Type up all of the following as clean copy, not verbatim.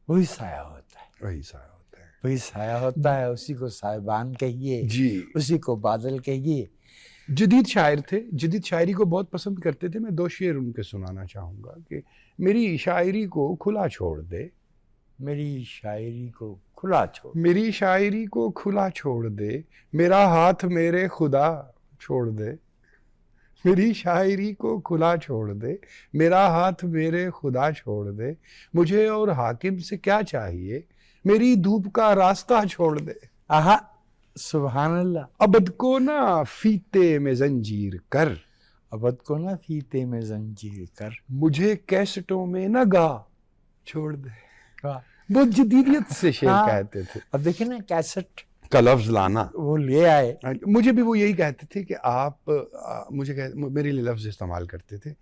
وہی سایہ ہوتا ہے، وہی سایہ ہوتا ہے، وہی سایہ ہوتا ہے، اسی کو سائبان کہیے، جی. اسی کو بادل کہیے. جدید شاعر تھے، جدید شاعری کو بہت پسند کرتے تھے. میں 2 شعر ان کے سنانا چاہوں گا کہ میری شاعری کو کھلا چھوڑ دے، میری شاعری کو کھلا چھوڑ، میری شاعری کو کھلا چھوڑ دے، میرا ہاتھ میرے خدا چھوڑ دے، میری شاعری کو کھلا چھوڑ دے، میرا ہاتھ میرے خدا چھوڑ دے، مجھے اور حاکم سے کیا چاہیے، میری دھوپ کا راستہ چھوڑ دے. آہا سبحان اللہ. ابد کو نہ فیتے میں زنجیر کر، ابد کو نہ فیتے میں زنجیر کر، مجھے کیسٹوں میں نہ گا چھوڑ دے. واہ. بہت جدیدیت سے شعر ہاں. کہتے تھے. اب دیکھیں نا کیسٹ کا لفظ لانا، وہ لے آئے. مجھے بھی وہ یہی کہتے تھے کہ آپ میرے لیے لفظ استعمال کرتے تھے،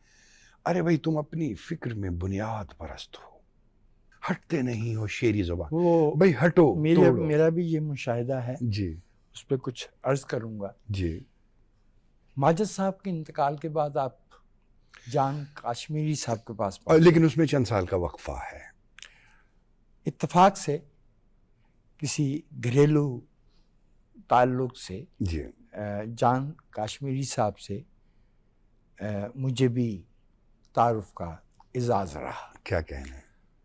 ارے بھائی تم اپنی فکر میں بنیاد پرست ہو، ہٹتے نہیں ہو شعری زبان، وہ بھائی ہٹو توڑو. میرا بھی یہ مشاہدہ ہے، جی اس پہ کچھ عرض کروں گا. جی. ماجد صاحب کے انتقال کے بعد آپ جان کاشمیری صاحب کے پاس پہنچے. لیکن اس میں چند سال کا وقفہ ہے. اتفاق سے کسی گھریلو تعلق سے جی جان کاشمیری صاحب سے مجھے بھی تعارف کا اعزاز رہا. کیا کہنا ہے.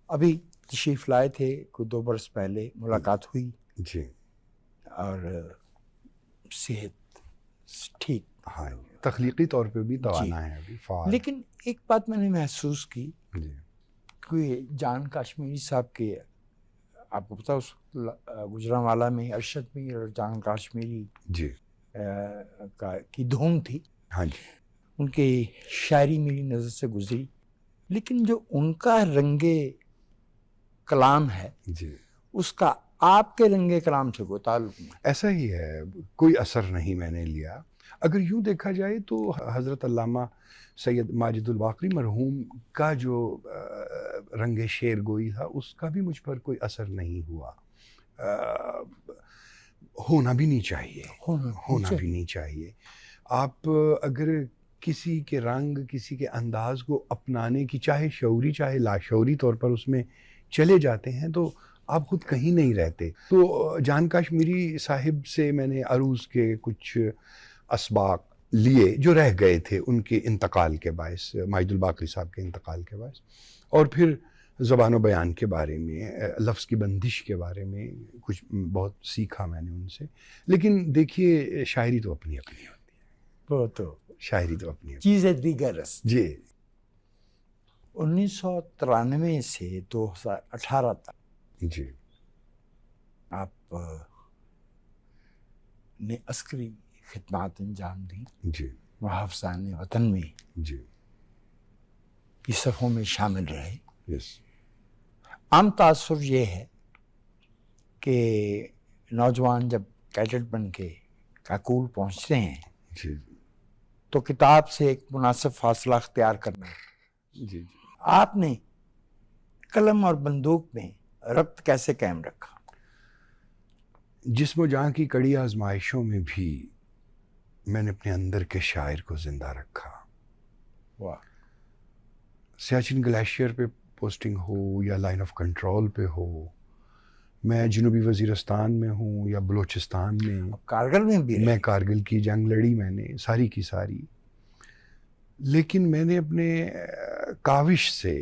ابھی تشریف لائے تھے، کوئی 2 برس پہلے ملاقات ہوئی جی اور صحت ٹھیک. ہاں، تخلیقی طور پہ بھی توانا ہے ابھی فعال. لیکن ایک بات میں نے محسوس کی جی کہ جان کاشمیری صاحب کے، آپ کو پتا اس گجرانوالہ میں ارشد میر اور جان کاشمیری جی کی دھوم تھی. ہاں جی. ان کی شاعری میری نظر سے گزری، لیکن جو ان کا رنگ کلام ہے جی اس کا آپ کے رنگ کلام سے کوئی تعلق نہیں. ایسا ہی ہے، کوئی اثر نہیں میں نے لیا. اگر یوں دیکھا جائے تو حضرت علامہ سید ماجد الباقری مرحوم کا جو رنگ شعر گوئی تھا اس کا بھی مجھ پر کوئی اثر نہیں ہوا. ہونا بھی نہیں چاہیے، ہونا بھی نہیں چاہیے. آپ اگر کسی کے رنگ، کسی کے انداز کو اپنانے کی چاہے شعوری چاہے لاشعوری طور پر اس میں چلے جاتے ہیں تو آپ خود کہیں نہیں رہتے. تو جان کاشمیری صاحب سے میں نے عروض کے کچھ اسباق لیے جو رہ گئے تھے ان کے انتقال کے باعث، ماجد الباقری صاحب کے انتقال کے باعث، اور پھر زبان و بیان کے بارے میں، لفظ کی بندش کے بارے میں کچھ بہت سیکھا میں نے ان سے. لیکن دیکھیے شاعری تو اپنی اپنی ہوتی ہے، وہ تو شاعری تو اپنی اپنی. چیز دیگر است. جی 1993 سے 2018 تک جی آپ نے عسکری خدمات انجام دیں، جی محافظان وطن میں جی کی صفوں میں شامل رہے. یس. عام تاثر یہ ہے کہ نوجوان جب کیڈٹ بن کے کاکول پہنچتے ہیں جی تو کتاب سے ایک مناسب فاصلہ اختیار کرنا ہے. جی آپ نے قلم اور بندوق میں ربط کیسے قائم رکھا؟ جسم و جان کی کڑی آزمائشوں میں بھی میں نے اپنے اندر کے شاعر کو زندہ رکھا. واہ. سیاچن گلیشیئر پہ پوسٹنگ ہو یا لائن آف کنٹرول پہ ہو، میں جنوبی وزیرستان میں ہوں یا بلوچستان میں، کارگل میں بھی میں کارگل کی جنگ لڑی میں نے ساری کی ساری. لیکن میں نے اپنے کاوش سے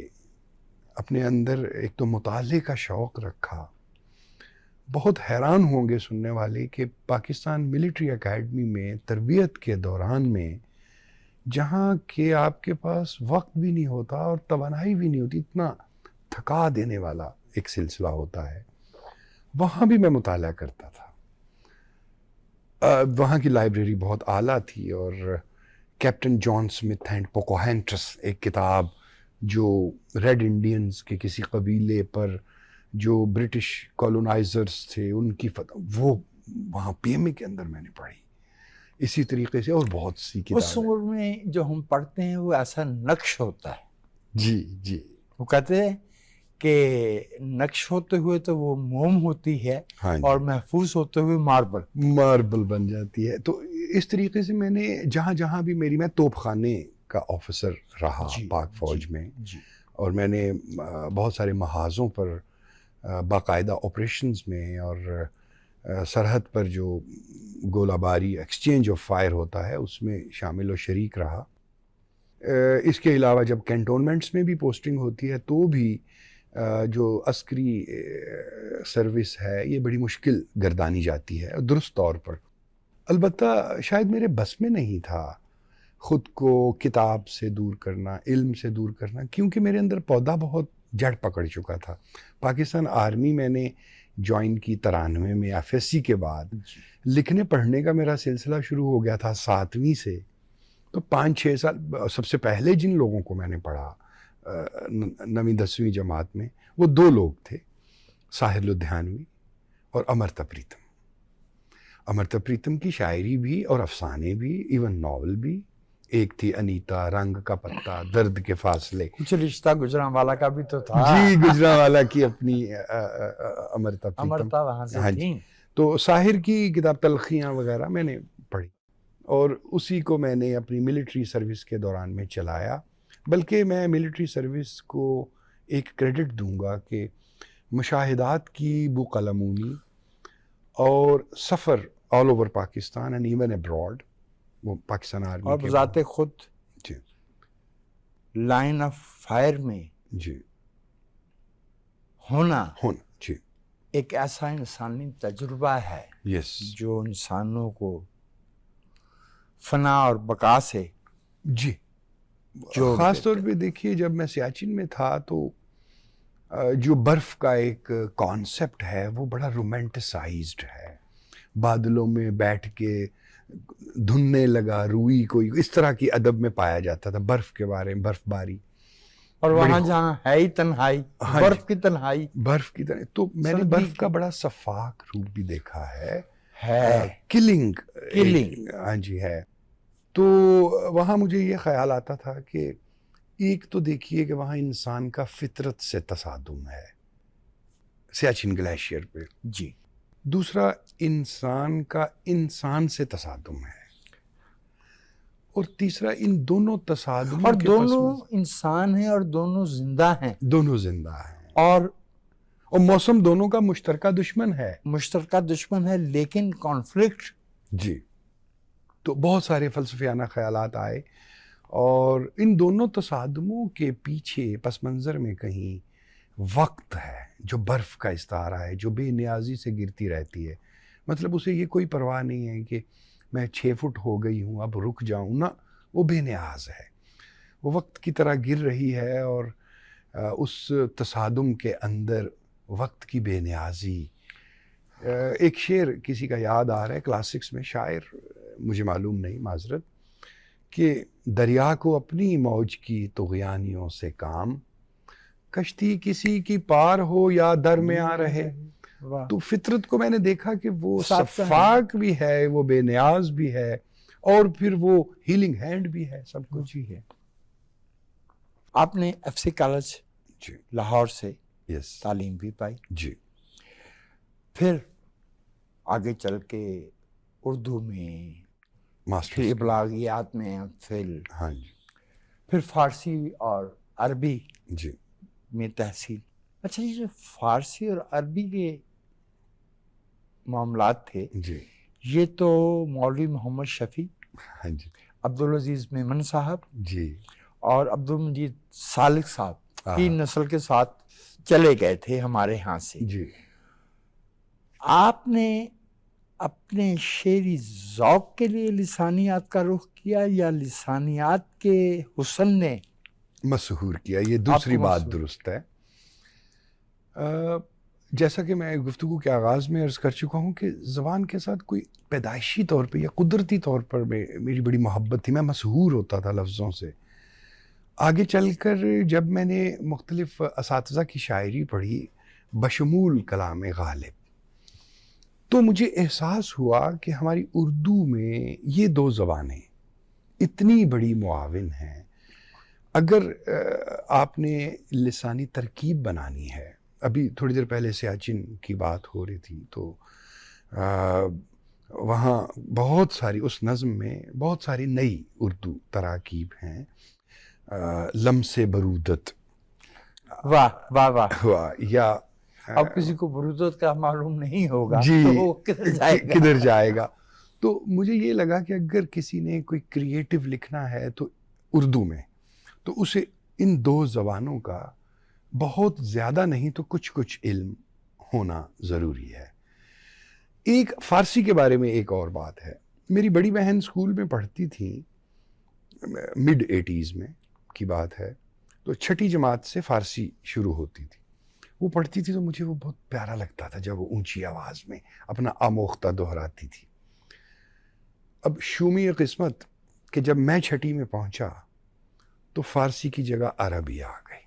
اپنے اندر ایک تو مطالعے کا شوق رکھا. بہت حیران ہوں گے سننے والے کہ پاکستان ملٹری اکیڈمی میں تربیت کے دوران میں، جہاں کہ آپ کے پاس وقت بھی نہیں ہوتا اور توانائی بھی نہیں ہوتی، اتنا تھکا دینے والا ایک سلسلہ ہوتا ہے، وہاں بھی میں مطالعہ کرتا تھا. وہاں کی لائبریری بہت اعلیٰ تھی اور کیپٹن جان سمتھ اینڈ پوکوہینٹرس ایک کتاب جو ریڈ انڈینز کے کسی قبیلے پر جو برٹش کالونائزرز تھے ان کی وہ وہاں پی ایم اے کے اندر میں نے پڑھی. اسی طریقے سے اور بہت سی کتابیں. اس عمر میں جو ہم پڑھتے ہیں وہ ایسا نقش ہوتا ہے. جی جی. وہ کہتے ہیں کہ نقش ہوتے ہوئے تو وہ موم ہوتی ہے اور محفوظ ہوتے ہوئے ماربل بن جاتی ہے. تو اس طریقے سے میں نے جہاں جہاں بھی میں توپ خانے کا آفیسر رہا پاک فوج میں، اور میں نے بہت سارے محاذوں پر باقاعدہ آپریشنز میں اور سرحد پر جو گولہ باری ایکسچینج آف فائر ہوتا ہے اس میں شامل و شریک رہا. اس کے علاوہ جب کینٹونمنٹس میں بھی پوسٹنگ ہوتی ہے تو بھی جو عسکری سروس ہے یہ بڑی مشکل گردانی جاتی ہے درست طور پر. البتہ شاید میرے بس میں نہیں تھا خود کو کتاب سے دور کرنا، علم سے دور کرنا، کیونکہ میرے اندر پودا بہت جڑ پکڑ چکا تھا. پاکستان آرمی میں نے جوائن کی 93 میں FSC کے بعد. لکھنے پڑھنے کا میرا سلسلہ شروع ہو گیا تھا 7ویں سے. تو 5-6 سال سب سے پہلے جن لوگوں کو میں نے پڑھا 9ویں 10ویں جماعت میں وہ 2 لوگ تھے، ساحر لدھیانوی اور امرتا پریتم. امرتا پریتم کی شاعری بھی اور افسانے بھی، ایون ناول بھی. ایک تھی انیتا، رنگ کا پتا، درد کے فاصلے. کچھ رشتہ گجرانوالا کا بھی تو تھا. جی، گجرانوالا کی اپنی امرتا پریتم. امرتا وہاں سے ہاں تھیں. جی. تو ساحر کی کتاب تلخیاں وغیرہ میں نے پڑھی اور اسی کو میں نے اپنی ملٹری سروس کے دوران میں چلایا. بلکہ میں ملٹری سروس کو ایک کریڈٹ دوں گا کہ مشاہدات کی بوقلمونی اور سفر all over Pakistan and even abroad, وہ پاکستان آرمی اور کے بذات خود جی لائن آف فائر میں جی ہونا جی ایک ایسا انسانی تجربہ ہے یس جو انسانوں کو فنا اور بقا سے جی جوڑ خاص دیتے. طور پہ دیکھیے جب میں سیاچن میں تھا تو جو برف کا ایک کانسیپٹ ہے وہ بڑا رومانٹسائزڈ ہے. بادلوں میں بیٹھ کے دھننے لگا روئی، کوئی اس طرح کی ادب میں پایا جاتا تھا برف کے بارے میں، برف باری. اور وہاں جہاں ہے ہی تنہائی، ہاں برف کی تنہائی، برف کی طرح. تو میں نے سردی برف کی کا بڑا شفاف روپ بھی دیکھا ہے. کلنگ. ہاں جی ہے. تو وہاں مجھے یہ خیال آتا تھا کہ ایک تو دیکھیے کہ وہاں انسان کا فطرت سے تصادم ہے سیاچن گلیشیئر پہ. جی. دوسرا انسان کا انسان سے تصادم ہے. اور تیسرا ان دونوں تصادموں اور کے دونوں انسان ہیں اور دونوں زندہ ہیں. دونوں زندہ ہیں اور موسم دونوں کا مشترکہ دشمن ہے. مشترکہ دشمن ہے لیکن کانفلکٹ. جی. تو بہت سارے فلسفیانہ خیالات آئے اور ان دونوں تصادموں کے پیچھے پس منظر میں کہیں وقت ہے جو برف کا استعارہ ہے، جو بے نیازی سے گرتی رہتی ہے. مطلب اسے یہ کوئی پرواہ نہیں ہے کہ میں 6 فٹ ہو گئی ہوں اب رک جاؤں نا، وہ بے نیاز ہے، وہ وقت کی طرح گر رہی ہے. اور اس تصادم کے اندر وقت کی بے نیازی. ایک شعر کسی کا یاد آ رہا ہے کلاسکس میں، شاعر مجھے معلوم نہیں معذرت، کہ دریا کو اپنی موج کی طغیانیوں سے کام، کشتی کسی کی پار ہو یا در میں آ رہے. تو فطرت کو میں نے دیکھا کہ وہ شفاق بھی ہے، وہ بے نیاز بھی ہے، اور پھر وہ ہیلنگ ہینڈ بھی ہے، سب کچھ ہی ہے. آپ نے FSC کالج جی لاہور سے یس تعلیم بھی پائی، جی. پھر آگے چل کے اردو میں، ماسٹر پھر ابلاغیات میں، ہاں جی پھر فارسی اور عربی جی میں تحصیل. اچھا یہ جو فارسی اور عربی کے معاملات تھے جی یہ تو مولوی محمد شفیع، ہاں جی عبدالعزیز میمن صاحب جی اور عبدالمجید سالک صاحب کی ہاں. نسل کے ساتھ چلے گئے تھے ہمارے ہاں سے. جی آپ نے اپنے شعری ذوق کے لیے لسانیات کا رخ کیا یا لسانیات کے حسن نے مسحور کیا؟ یہ دوسری آپ کو بات مسحور؟ درست ہے. جیسا کہ میں گفتگو کے آغاز میں عرض کر چکا ہوں کہ زبان کے ساتھ کوئی پیدائشی طور پہ یا قدرتی طور پر میری بڑی محبت تھی. میں مسحور ہوتا تھا لفظوں سے. آگے چل کر جب میں نے مختلف اساتذہ کی شاعری پڑھی بشمول کلام غالب، تو مجھے احساس ہوا کہ ہماری اردو میں یہ 2 زبانیں اتنی بڑی معاون ہیں. اگر آپ نے لسانی ترکیب بنانی ہے، ابھی تھوڑی دیر پہلے سیاچن کی بات ہو رہی تھی تو وہاں بہت ساری اس نظم میں بہت ساری نئی اردو تراکیب ہیں. لمس برودت واہ واہ واہ، ہوا، یا اب کسی کو برودت کا معلوم نہیں ہوگا جی تو وہ کدھر جائے گا. تو مجھے یہ لگا کہ اگر کسی نے کوئی کریٹو لکھنا ہے تو اردو میں، تو اسے ان دو زبانوں کا بہت زیادہ نہیں تو کچھ علم ہونا ضروری ہے. ایک فارسی کے بارے میں ایک اور بات ہے. میری بڑی بہن اسکول میں پڑھتی تھی، مڈ 80s میں کی بات ہے، تو چھٹی جماعت سے فارسی شروع ہوتی تھی. وہ پڑھتی تھی تو مجھے وہ بہت پیارا لگتا تھا جب وہ اونچی آواز میں اپنا آموختہ دہراتی تھی. اب شومی قسمت کہ جب میں چھٹی میں پہنچا تو فارسی کی جگہ عربی آ گئی.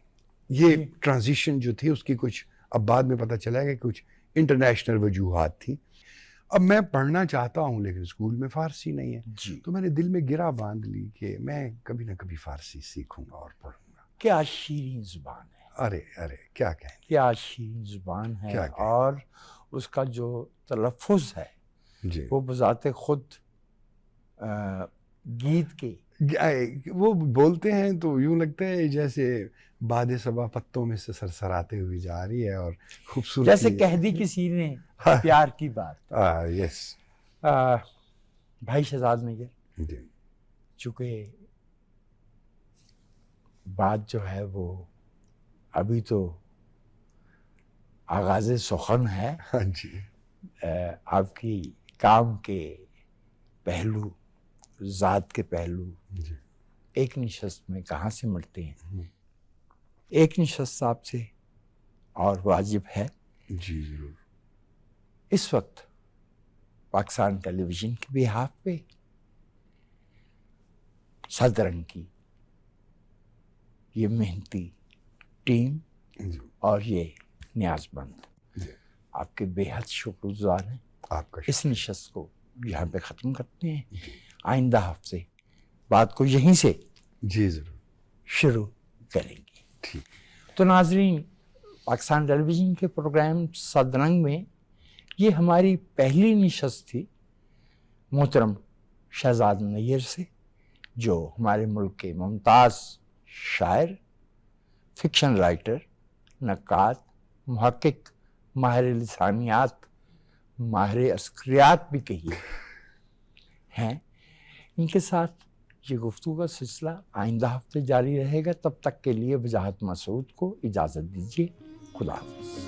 یہ ٹرانزیشن جو تھی اس کی کچھ اب بعد میں پتہ چلا کہ کچھ انٹرنیشنل وجوہات تھیں. اب میں پڑھنا چاہتا ہوں لیکن اسکول میں فارسی نہیں ہے. تو میں نے دل میں گرہ باندھ لی کہ میں کبھی نہ کبھی فارسی سیکھوں گا اور پڑھوں گا. کیا شیریں زبان ہے. ارے کیا کہیں، کیا شیریں زبان ہے. اور اس کا جو تلفظ ہے جی وہ بذات خود گیت کے وہ بولتے ہیں تو یوں لگتا ہے جیسے باد صبا پتوں میں سے سرسراتے ہوئی جا رہی ہے اور خوبصورت، جیسے کہہ دی کسی نے پیار کی بات. یس بھائی شہزاد نگر، جی چونکہ بات جو ہے وہ ابھی تو آغاز سخن ہے. ہاں جی آپ کی کام کے پہلو، ذات کے پہلو جی ایک نشست میں کہاں سے ملتے ہیں. ایک نشست آپ سے اور واجب ہے. جی ضرور. اس وقت پاکستان ٹیلی ویژن کے بہاف پہ صدرنگ کی یہ محنتی ٹیم جی اور یہ نیاز مند جی آپ کے بے حد شکر گزار ہیں. آپ کا اس نشست کو یہاں پہ ختم کرتے ہیں. آئندہ ہفتے بات کو یہیں سے جی ضرور شروع کریں گے. ٹھیک. تو ناظرین، پاکستان ٹیلی ویژن کے پروگرام صدرنگ میں یہ ہماری پہلی نشست تھی محترم شہزاد نیر سے، جو ہمارے ملک کے ممتاز شاعر، فکشن رائٹر، نقاد، محقق، ماہر لسانیات، ماہر عسکریات بھی کہیے ہیں. ان کے ساتھ یہ گفتگو کا سلسلہ آئندہ ہفتے جاری رہے گا. تب تک کے لیے وجاہت مسعود کو اجازت دیجیے. خدا حافظ.